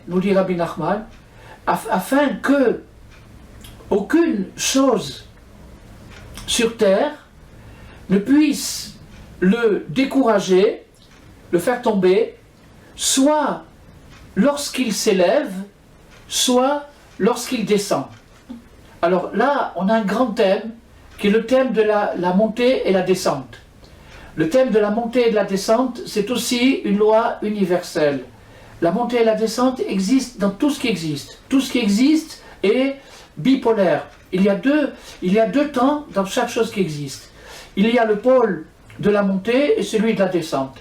nous dit Rabbi Nachman, afin que aucune chose sur terre ne puisse le décourager, le faire tomber, soit lorsqu'il s'élève, soit lorsqu'il descend. Alors là, on a un grand thème, qui est le thème de la montée et la descente. Le thème de la montée et de la descente, c'est aussi une loi universelle. La montée et la descente existent dans tout ce qui existe. Tout ce qui existe est bipolaire. Il y a deux temps dans chaque chose qui existe. Il y a le pôle de la montée et celui de la descente.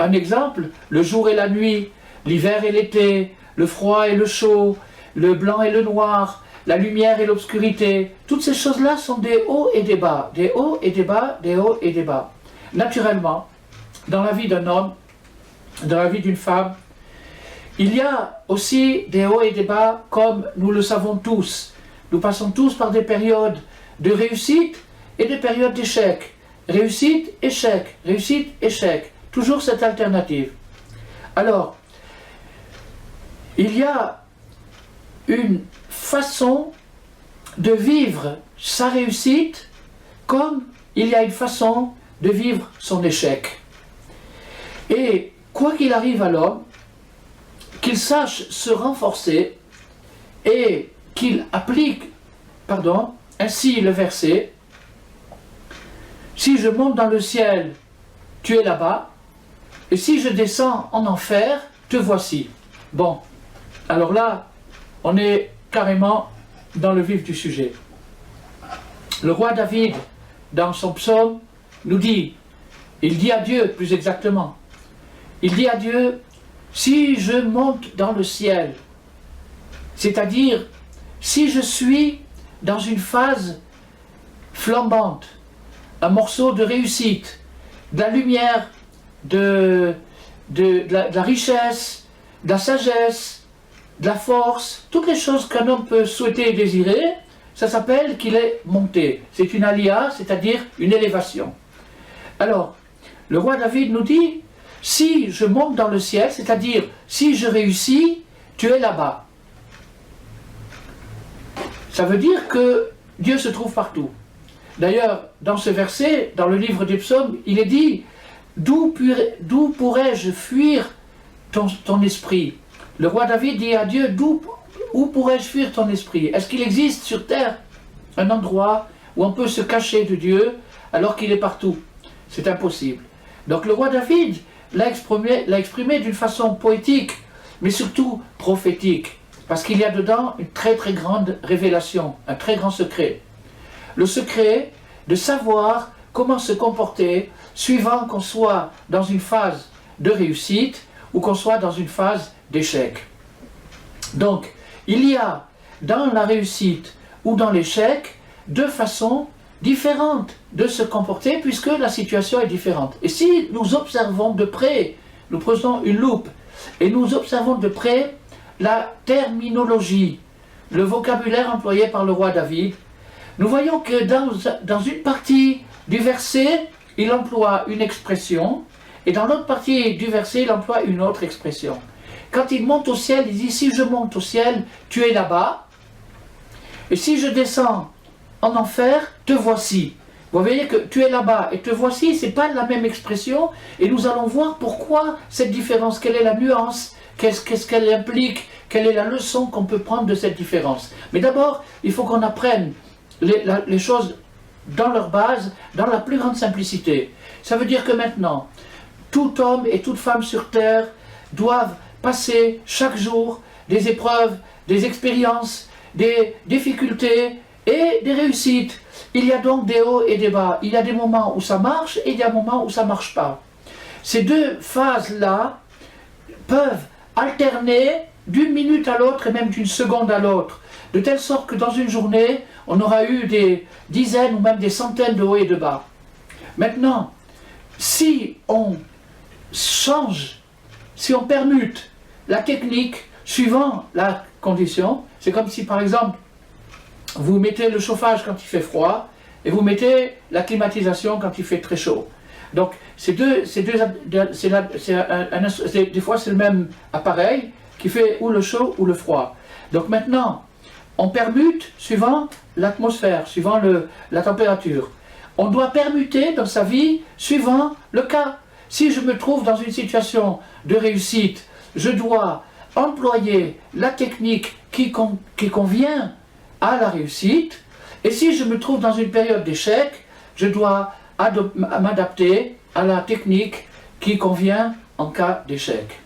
Un exemple, le jour et la nuit, l'hiver et l'été, le froid et le chaud, le blanc et le noir, la lumière et l'obscurité. Toutes ces choses-là sont des hauts et des bas, des hauts et des bas, des hauts et des bas. Naturellement, dans la vie d'un homme, dans la vie d'une femme, il y a aussi des hauts et des bas, comme nous le savons tous. Nous passons tous par des périodes de réussite et des périodes d'échec. Réussite, échec, réussite, échec. Toujours cette alternative. Alors, il y a une façon de vivre sa réussite comme il y a une façon de vivre son échec. Et quoi qu'il arrive à l'homme, qu'il sache se renforcer et qu'il applique, ainsi le verset, si je monte dans le ciel, tu es là-bas, et si je descends en enfer, te voici. Bon, alors là, on est carrément dans le vif du sujet. Le roi David, dans son psaume, nous dit, il dit à Dieu, plus exactement, il dit à Dieu, si je monte dans le ciel, c'est-à-dire, si je suis dans une phase flambante, un morceau de réussite, de la lumière, de la richesse, de la sagesse, de la force, toutes les choses qu'un homme peut souhaiter et désirer, ça s'appelle qu'il est monté. C'est une alia, c'est-à-dire une élévation. Alors, le roi David nous dit, si je monte dans le ciel, c'est-à-dire si je réussis, tu es là-bas. Ça veut dire que Dieu se trouve partout. D'ailleurs, dans ce verset, dans le livre des psaumes, il est dit, d'où pourrais-je fuir ton esprit? Le roi David dit à Dieu, où pourrais-je fuir ton esprit? Est-ce qu'il existe sur terre un endroit où on peut se cacher de Dieu alors qu'il est partout? C'est impossible. Donc le roi David l'a exprimé d'une façon poétique, mais surtout prophétique, parce qu'il y a dedans une très très grande révélation, un très grand secret. Le secret de savoir comment se comporter suivant qu'on soit dans une phase de réussite ou qu'on soit dans une phase d'échec. Donc, il y a dans la réussite ou dans l'échec deux façons différentes de se comporter puisque la situation est différente. Et si nous observons de près, nous prenons une loupe et nous observons de près la terminologie, le vocabulaire employé par le roi David, nous voyons que dans une partie du verset, il emploie une expression et dans l'autre partie du verset, il emploie une autre expression. Quand il monte au ciel, il dit « Si je monte au ciel, tu es là-bas. Et si je descends en enfer, te voici. » Vous voyez que « tu es là-bas » et « te voici », ce n'est pas la même expression. Et nous allons voir pourquoi cette différence, quelle est la nuance, qu'est-ce qu'elle implique, quelle est la leçon qu'on peut prendre de cette différence. Mais d'abord, il faut qu'on apprenne les choses dans leur base, dans la plus grande simplicité. Ça veut dire que maintenant, tout homme et toute femme sur terre doivent passer chaque jour des épreuves, des expériences, des difficultés et des réussites. Il y a donc des hauts et des bas. Il y a des moments où ça marche et il y a des moments où ça ne marche pas. Ces deux phases-là peuvent alterner d'une minute à l'autre et même d'une seconde à l'autre, de telle sorte que dans une journée, on aura eu des dizaines ou même des centaines de hauts et de bas. Maintenant, si on change, si on permute la technique suivant la condition, c'est comme si par exemple, vous mettez le chauffage quand il fait froid et vous mettez la climatisation quand il fait très chaud. Donc, des fois c'est le même appareil, qui fait ou le chaud ou le froid. Donc maintenant, on permute suivant l'atmosphère, suivant la température. On doit permuter dans sa vie suivant le cas. Si je me trouve dans une situation de réussite, je dois employer la technique qui convient à la réussite. Et si je me trouve dans une période d'échec, je dois m'adapter à la technique qui convient en cas d'échec.